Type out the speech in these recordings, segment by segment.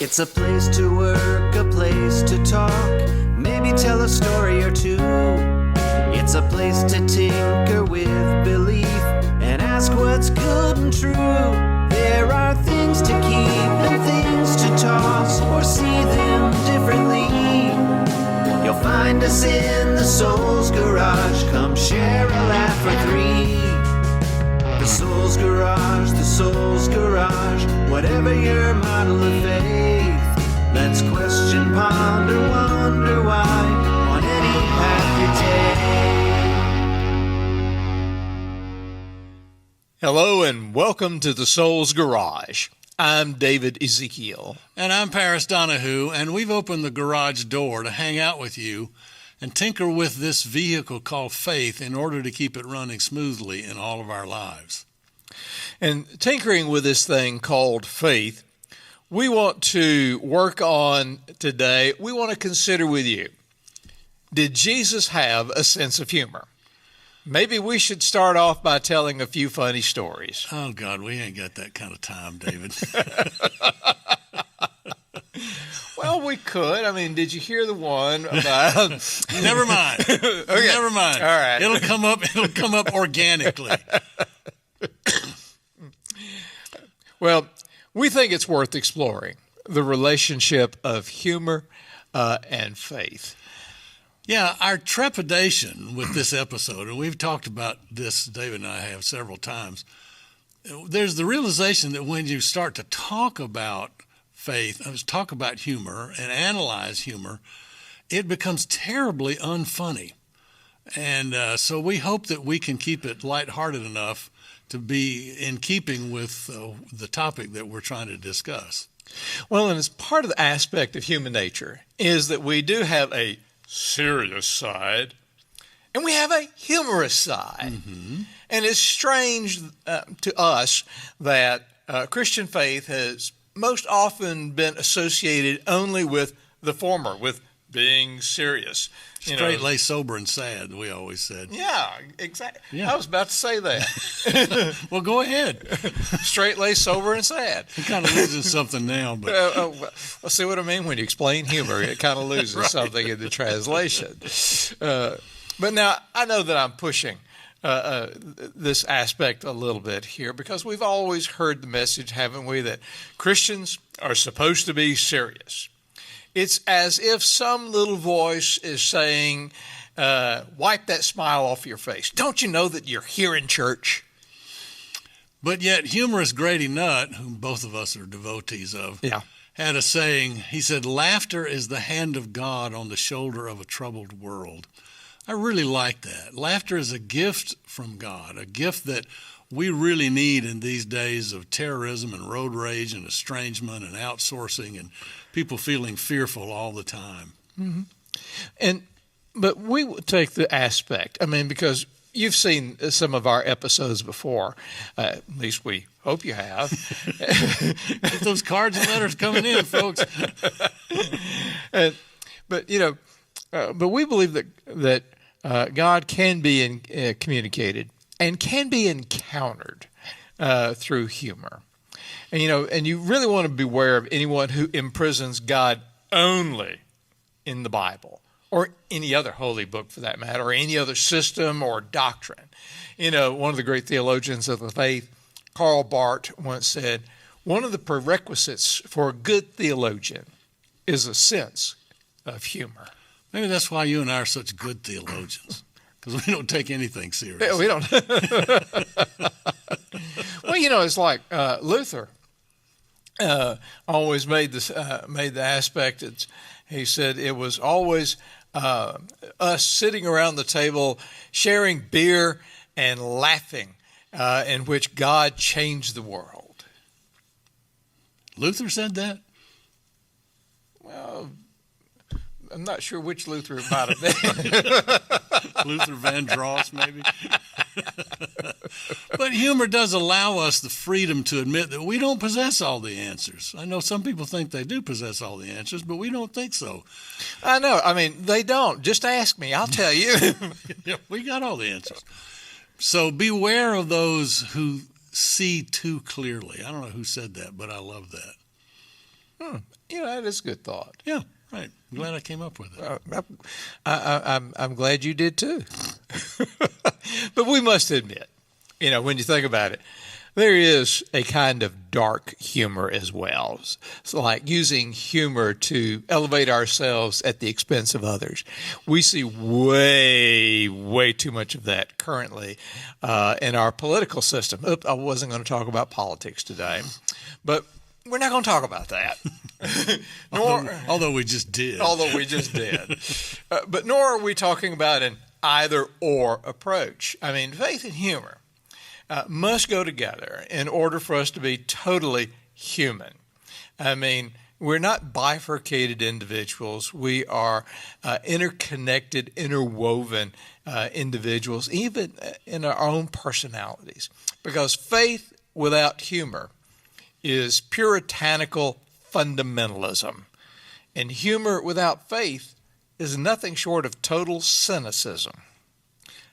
It's a place to work, a place to talk, maybe tell a story or two. It's a place to tinker with belief and ask what's good and true. There are things to keep and things to toss or see them differently. You'll find us in the Soul's Garage. Come share a laugh for three. The Soul's Garage, the Soul's Garage. Whatever your model of faith, let's question, ponder, wonder why on any path you take. Hello and welcome to the Soul's Garage. I'm David Ezekiel. And I'm Paris Donahue, and we've opened the garage door to hang out with you and tinker with this vehicle called faith in order to keep it running smoothly in all of our lives. And tinkering with this thing called faith, we want to work on today, we want to consider with you, did Jesus have a sense of humor? Maybe we should start off by telling a few funny stories. Oh, God, we ain't got that kind of time, David. Well, we could. I mean, did you hear the one about... Never mind. Okay. Never mind. All right. It'll come up organically. Well, we think it's worth exploring the relationship of humor and faith. Yeah, our trepidation with this episode, and we've talked about this, David and I have several times, there's the realization that when you start to talk about faith, talk about humor and analyze humor, it becomes terribly unfunny. And so we hope that we can keep it lighthearted enough to be in keeping with the topic that we're trying to discuss. Well, and as part of the aspect of human nature is that we do have a serious side and we have a humorous side. Mm-hmm. And it's strange to us that Christian faith has most often been associated only with the former, with being serious. Straight-laced, sober, and sad, we always said. Yeah, exactly. Yeah. I was about to say that. Well, go ahead. Straight-laced, sober, and sad. You're kind of losing something now. But well, see what I mean? When you explain humor, it kind of loses right. Something in the translation. But now, I know that I'm pushing this aspect a little bit here because we've always heard the message, haven't we, that Christians are supposed to be serious. It's as if some little voice is saying, wipe that smile off your face. Don't you know that you're here in church? But yet, Humorist Grady Nutt, whom both of us are devotees of, had a saying. He said, laughter is the hand of God on the shoulder of a troubled world. I really like that. Laughter is a gift from God, a gift that we really need in these days of terrorism and road rage and estrangement and outsourcing and people feeling fearful all the time. Mm-hmm. But we will take the aspect, because you've seen some of our episodes before, at least we hope you have. Get those cards and letters coming in, folks. But we believe that God can be communicated and can be encountered through humor. And you really want to beware of anyone who imprisons God only in the Bible or any other holy book for that matter, or any other system or doctrine. One of the great theologians of the faith, Karl Barth, once said, one of the prerequisites for a good theologian is a sense of humor. Maybe that's why you and I are such good theologians, because we don't take anything serious. Yeah, we don't. Well, it's like Luther always made the aspect. He said it was always us sitting around the table, sharing beer and laughing, in which God changed the world. Luther said that? Well, I'm not sure which Luther it might have been. Luther Van Dross, maybe. But humor does allow us the freedom to admit that we don't possess all the answers. I know some people think they do possess all the answers, but we don't think so. I know. They don't. Just ask me. I'll tell you. Yeah, we got all the answers. So beware of those who see too clearly. I don't know who said that, but I love that. That is a good thought. Yeah, right. I'm glad I came up with it. I'm glad you did too. But we must admit, when you think about it, there is a kind of dark humor as well. So like using humor to elevate ourselves at the expense of others. We see way, way too much of that currently in our political system. I wasn't going to talk about politics today, but we're not going to talk about that. Although we just did. But nor are we talking about an either-or approach. I mean, faith and humor must go together in order for us to be totally human. I mean, we're not bifurcated individuals. We are interconnected, interwoven individuals, even in our own personalities. Because faith without humor is puritanical fundamentalism. And humor without faith is nothing short of total cynicism.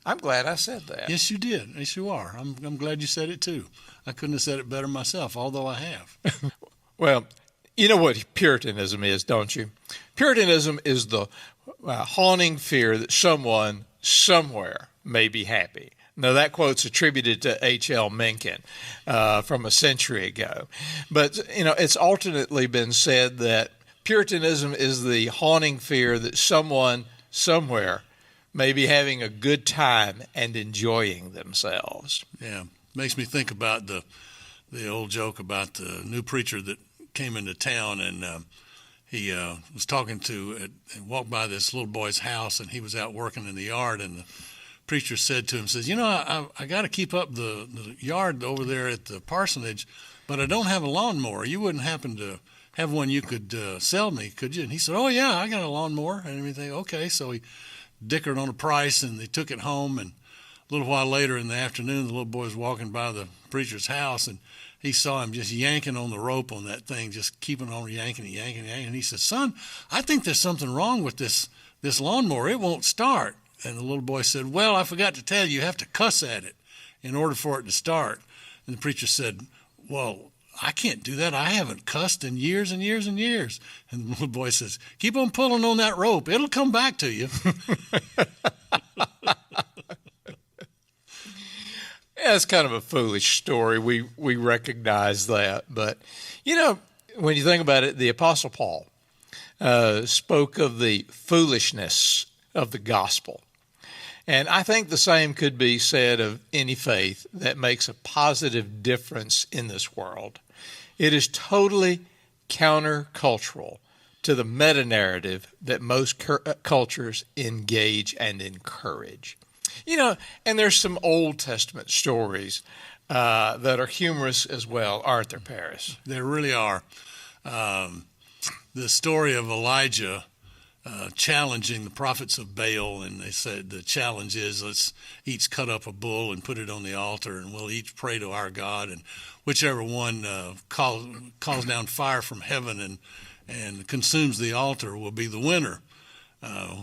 I'm glad I said that. Yes, you did. Yes, you are. I'm glad you said it too. I couldn't have said it better myself, although I have. Well, you know what Puritanism is, don't you? Puritanism is the haunting fear that someone somewhere may be happy. Now, that quote's attributed to H.L. Mencken from a century ago. But, it's alternately been said that Puritanism is the haunting fear that someone somewhere may be having a good time and enjoying themselves. Yeah. Makes me think about the old joke about the new preacher that came into town, and he was talking to and walked by this little boy's house, and he was out working in the yard, and the preacher said to him, I got to keep up the yard over there at the parsonage, but I don't have a lawnmower. You wouldn't happen to have one you could sell me, could you? And he said, oh, yeah, I got a lawnmower and everything. Okay, so he dickered on a price, and they took it home, and a little while later in the afternoon, the little boy was walking by the preacher's house, and he saw him just yanking on the rope on that thing, just keeping on yanking. And he said, son, I think there's something wrong with this lawnmower. It won't start. And the little boy said, well, I forgot to tell you, you have to cuss at it in order for it to start. And the preacher said, well, I can't do that. I haven't cussed in years and years and years. And the little boy says, keep on pulling on that rope. It'll come back to you. Yeah, it's kind of a foolish story. We recognize that. But, when you think about it, the Apostle Paul spoke of the foolishness of the gospel. And I think the same could be said of any faith that makes a positive difference in this world. It is totally countercultural to the meta-narrative that most cultures engage and encourage. And there's some Old Testament stories that are humorous as well, aren't there, Paris? There really are. The story of Elijah challenging the prophets of Baal, and they said the challenge is let's each cut up a bull and put it on the altar, and we'll each pray to our God, and whichever one calls down fire from heaven and consumes the altar will be the winner,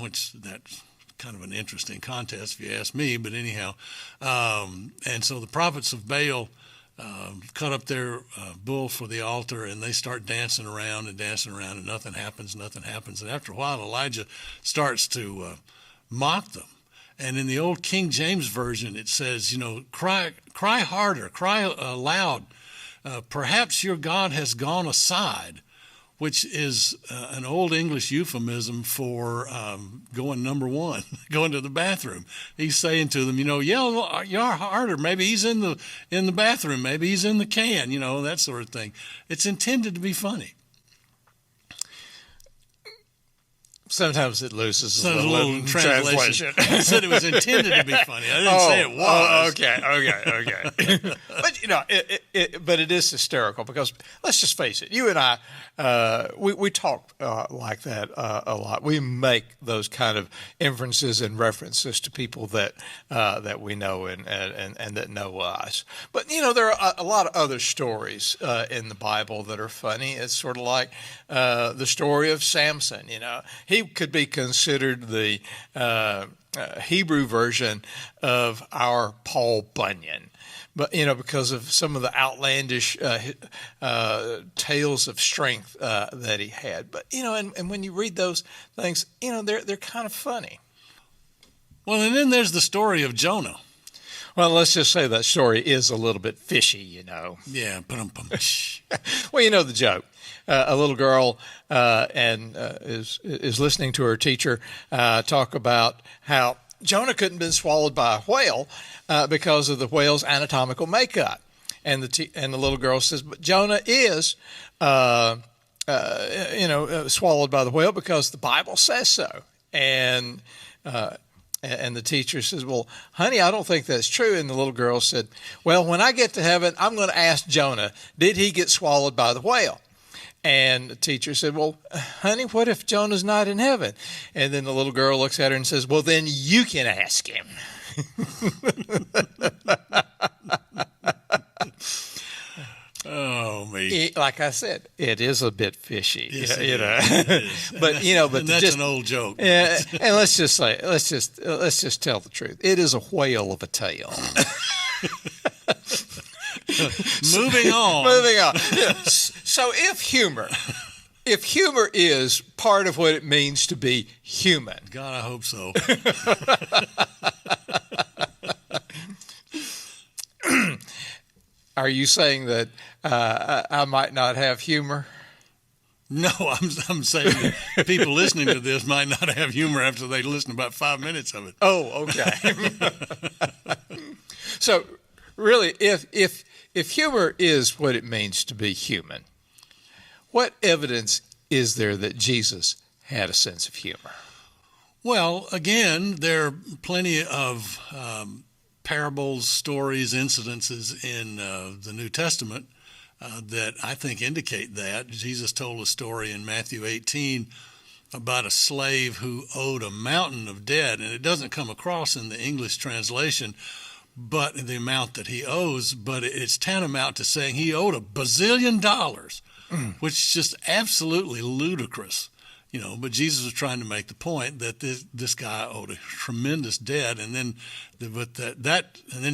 which that's kind of an interesting contest if you ask me, but anyhow. And so the prophets of Baal cut up their bull for the altar, and they start dancing around, and nothing happens. And after a while, Elijah starts to mock them. And in the old King James Version, it says, cry harder, cry loud. Perhaps your God has gone aside, which is an old English euphemism for going number one, going to the bathroom. He's saying to them, yell harder. Maybe he's in the bathroom. Maybe he's in the can, that sort of thing. It's intended to be funny. Sometimes it loses a little in translation. I said it was intended to be funny. I didn't say it was. Okay. But it is hysterical because let's just face it. You and I, we talk like that a lot. We make those kind of inferences and references to people that we know and that know us. But there are a lot of other stories in the Bible that are funny. It's sort of like the story of Samson. He could be considered the Hebrew version of our Paul Bunyan. But, because of some of the outlandish tales of strength that he had. But, and when you read those things, they're kind of funny. Well, and then there's the story of Jonah. Well, let's just say that story is a little bit fishy, Yeah, Well, you know the joke. A little girl is listening to her teacher talk about how Jonah couldn't have been swallowed by a whale because of the whale's anatomical makeup. And the little girl says, but Jonah is, swallowed by the whale because the Bible says so. And the teacher says, well, honey, I don't think that's true. And the little girl said, well, when I get to heaven, I'm going to ask Jonah, did he get swallowed by the whale? And the teacher said, well, honey, what if Jonah's not in heaven? And then the little girl looks at her and says, well, then you can ask him. Oh, me. Like I said, it is a bit fishy, Yes, but and that's an old joke. Yeah, and let's just tell the truth. It is a whale of a tale. Moving on. Yeah. So if humor is part of what it means to be human, God, I hope so. are you saying that I might not have humor? No, I'm saying that people listening to this might not have humor after they listen to about 5 minutes of it. Oh, okay. So really, if humor is what it means to be human, what evidence is there that Jesus had a sense of humor? Well, again, there are plenty of parables, stories, incidences in the New Testament that I think indicate that. Jesus told a story in Matthew 18 about a slave who owed a mountain of debt, and it doesn't come across in the English translation, but the amount that he owes, but it's tantamount to saying he owed $1 bazillion, which is just absolutely ludicrous. But Jesus was trying to make the point that this guy owed a tremendous debt, and then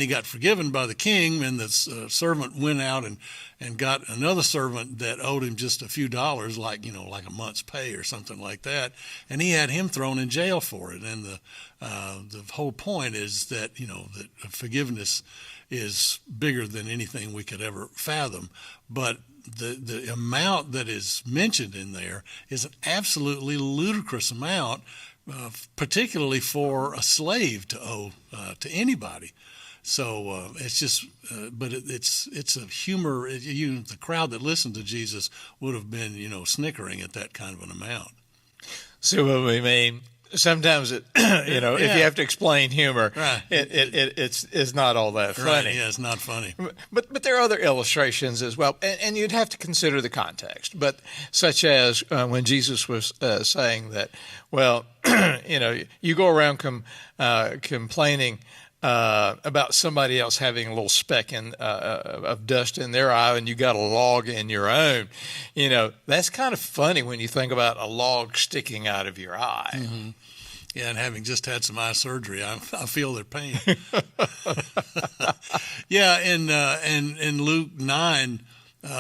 he got forgiven by the king, and the servant went out and got another servant that owed him just a few dollars, like a month's pay or something like that, and he had him thrown in jail for it. And the whole point is that that forgiveness is bigger than anything we could ever fathom, but the amount that is mentioned in there is an absolutely ludicrous amount, particularly for a slave to owe to anybody. So it's just, but it's a humor. The crowd that listened to Jesus would have been, snickering at that kind of an amount. See what we mean? Sometimes if you have to explain humor, right. it's not all that funny. Right. Yeah, it's not funny. But there are other illustrations as well, and you'd have to consider the context. But such as when Jesus was saying that, well, you go around complaining about somebody else having a little speck of dust in their eye, and you got a log in your own. That's kind of funny when you think about a log sticking out of your eye. Mm-hmm. Yeah, and having just had some eye surgery, I feel their pain. Yeah, in Luke 9,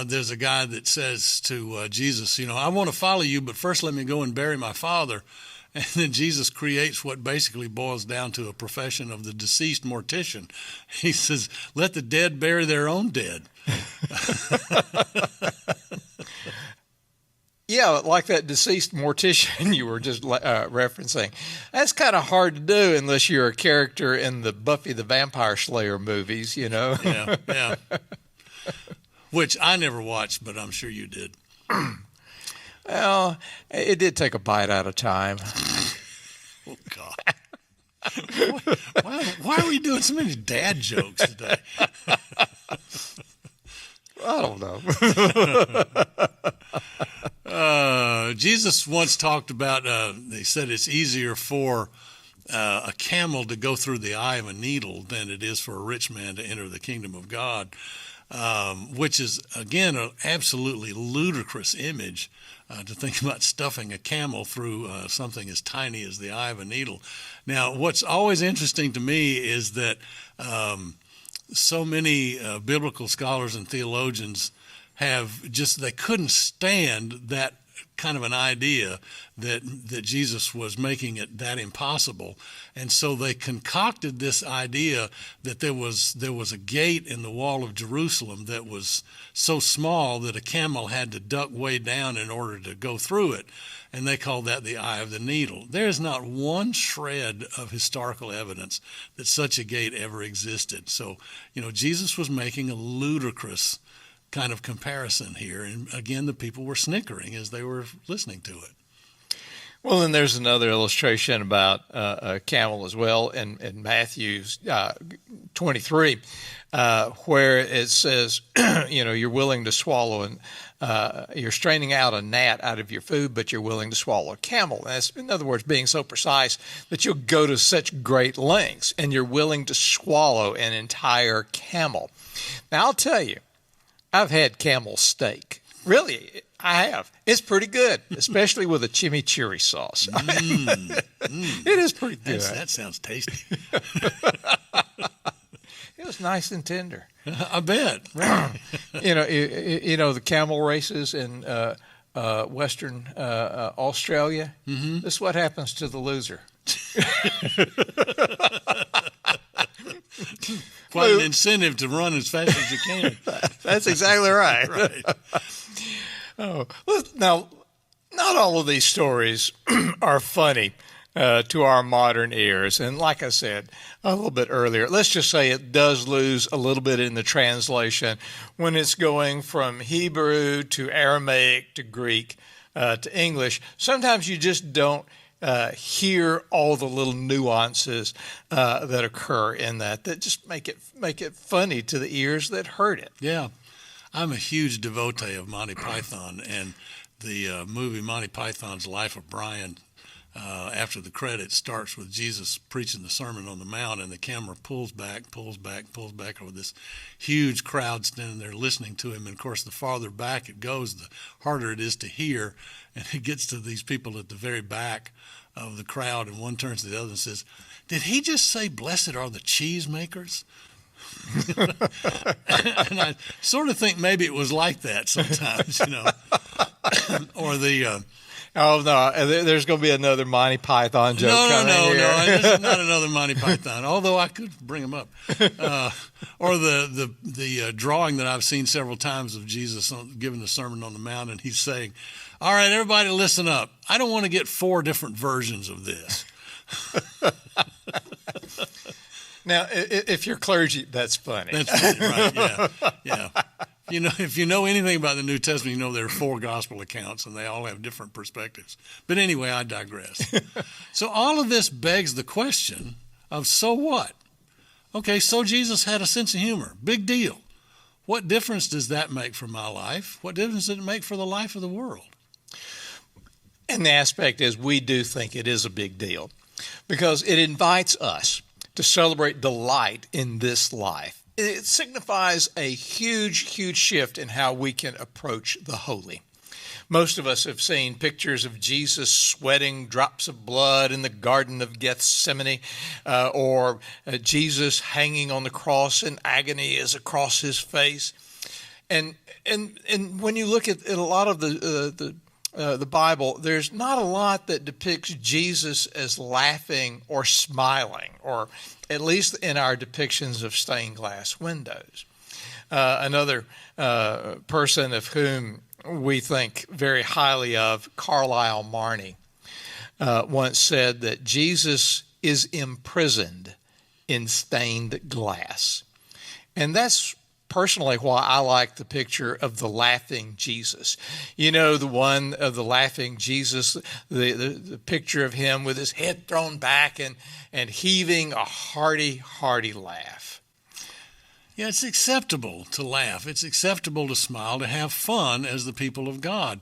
there's a guy that says to Jesus, I want to follow you, but first let me go and bury my father. And then Jesus creates what basically boils down to a profession of the deceased mortician. He says, let the dead bury their own dead. Yeah, like that deceased mortician you were just referencing. That's kind of hard to do unless you're a character in the Buffy the Vampire Slayer movies, Yeah. Which I never watched, but I'm sure you did. Well, it did take a bite out of time. Oh, God. Why are we doing so many dad jokes today? I don't know. Jesus once talked about, they said it's easier for a camel to go through the eye of a needle than it is for a rich man to enter the kingdom of God. which is, again, an absolutely ludicrous image to think about stuffing a camel through something as tiny as the eye of a needle. Now, what's always interesting to me is that so many biblical scholars and theologians they couldn't stand that kind of an idea that Jesus was making it that impossible. And so they concocted this idea that there was a gate in the wall of Jerusalem that was so small that a camel had to duck way down in order to go through it. And they called that the eye of the needle. There is not one shred of historical evidence that such a gate ever existed. So, Jesus was making a ludicrous kind of comparison here. And again, the people were snickering as they were listening to it. Well, then there's another illustration about a camel as well in Matthew 23, where it says, you're willing to swallow and you're straining out a gnat out of your food, but you're willing to swallow a camel. That's, in other words, being so precise that you'll go to such great lengths and you're willing to swallow an entire camel. Now, I'll tell you, I've had camel steak. Really, I have. It's pretty good, especially with a chimichurri sauce. It is pretty good. That sounds tasty. It was nice and tender. I bet. Right. The camel races in Western Australia. Mm-hmm. This is what happens to the loser. Quite an incentive to run as fast as you can. That's exactly right. Right. Well, now, not all of these stories are funny to our modern ears. And like I said a little bit earlier, let's just say it does lose a little bit in the translation when it's going from Hebrew to Aramaic to Greek to English. Sometimes you just don't hear all the little nuances that occur in that just make it funny to the ears that heard it. Yeah. I'm a huge devotee of Monty Python, and the movie Monty Python's Life of Brian, after the credits, starts with Jesus preaching the Sermon on the Mount, and the camera pulls back over this huge crowd standing there listening to him. And of course, the farther back it goes, the harder it is to hear. And it gets to these people at the very back of the crowd, and one turns to the other and says, "Did he just say, 'Blessed are the cheesemakers'?" And I sort of think maybe it was like that sometimes, or the. Oh, no, there's going to be another Monty Python joke coming here. No, this is not another Monty Python, although I could bring him up. Or the drawing that I've seen several times of Jesus giving the Sermon on the Mount, and he's saying, "All right, everybody listen up. I don't want to get 4 different versions of this." Now, if you're clergy, that's funny. That's funny, right, yeah. If you know anything about the New Testament, you know there are 4 gospel accounts, and they all have different perspectives. But anyway, I digress. So all of this begs the question of, so what? Okay, so Jesus had a sense of humor. Big deal. What difference does that make for my life? What difference does it make for the life of the world? And the aspect is, we do think it is a big deal because it invites us to celebrate delight in this life. It signifies a huge, huge shift in how we can approach the holy. Most of us have seen pictures of Jesus sweating drops of blood in the Garden of Gethsemane, or Jesus hanging on the cross in agony as across his face. And when you look at a lot of the Bible, there's not a lot that depicts Jesus as laughing or smiling, or at least in our depictions of stained glass windows. Another person of whom we think very highly of, Carlyle Marney, once said that Jesus is imprisoned in stained glass. And that's personally why I like the picture of the laughing Jesus. The one of the laughing Jesus, the picture of him with his head thrown back and heaving a hearty laugh. Yeah, it's acceptable to laugh. It's acceptable to smile, to have fun as the people of God.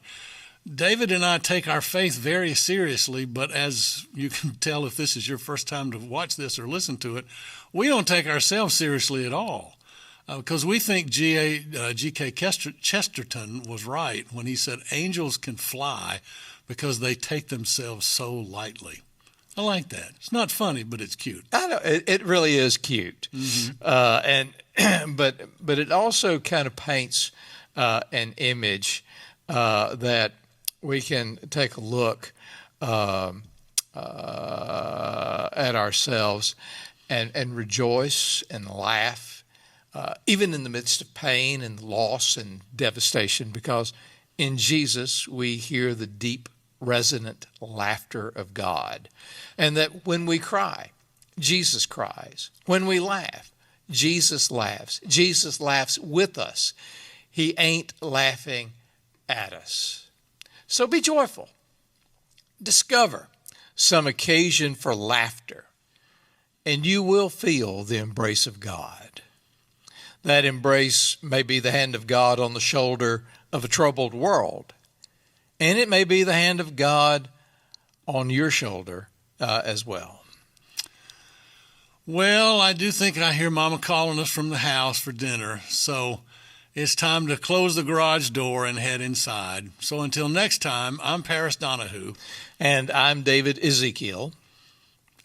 David and I take our faith very seriously, but as you can tell if this is your first time to watch this or listen to it, we don't take ourselves seriously at all. because we think G.K. Chesterton was right when he said angels can fly because they take themselves so lightly. I like that. It's not funny, but it's cute. I know it really is cute, but it also kind of paints an image that we can take a look at ourselves and rejoice and laugh, even in the midst of pain and loss and devastation, because in Jesus we hear the deep, resonant laughter of God. And that when we cry, Jesus cries. When we laugh, Jesus laughs. Jesus laughs with us. He ain't laughing at us. So be joyful. Discover some occasion for laughter, and you will feel the embrace of God. That embrace may be the hand of God on the shoulder of a troubled world, and it may be the hand of God on your shoulder as well. Well, I do think I hear Mama calling us from the house for dinner, so it's time to close the garage door and head inside. So until next time, I'm Paris Donahue. And I'm David Ezekiel.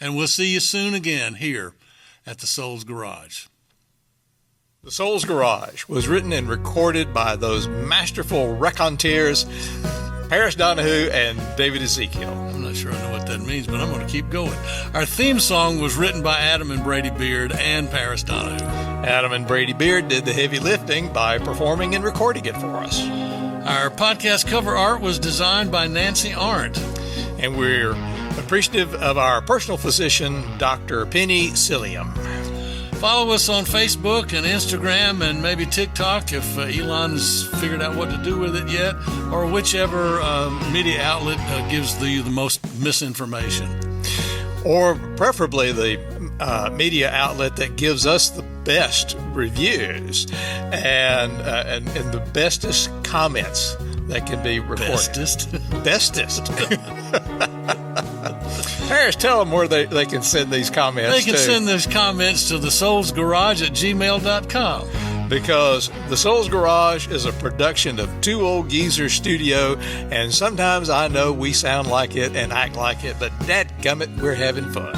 And we'll see you soon again here at the Soul's Garage. The Soul's Garage was written and recorded by those masterful raconteurs, Paris Donahue and David Ezekiel. I'm not sure I know what that means, but I'm going to keep going. Our theme song was written by Adam and Brady Beard and Paris Donahue. Adam and Brady Beard did the heavy lifting by performing and recording it for us. Our podcast cover art was designed by Nancy Arndt. And we're appreciative of our personal physician, Dr. Penny Cilliam. Follow us on Facebook and Instagram and maybe TikTok if Elon's figured out what to do with it yet, or whichever media outlet gives you the most misinformation. Or preferably the media outlet that gives us the best reviews and the bestest comments that can be recorded. Bestest. Paris, tell them where they can send these comments. They can send those comments to thesoulsgarage@gmail.com. Because The Soul's Garage is a production of Two Old Geezer Studio, and sometimes I know we sound like it and act like it, but dadgummit, we're having fun.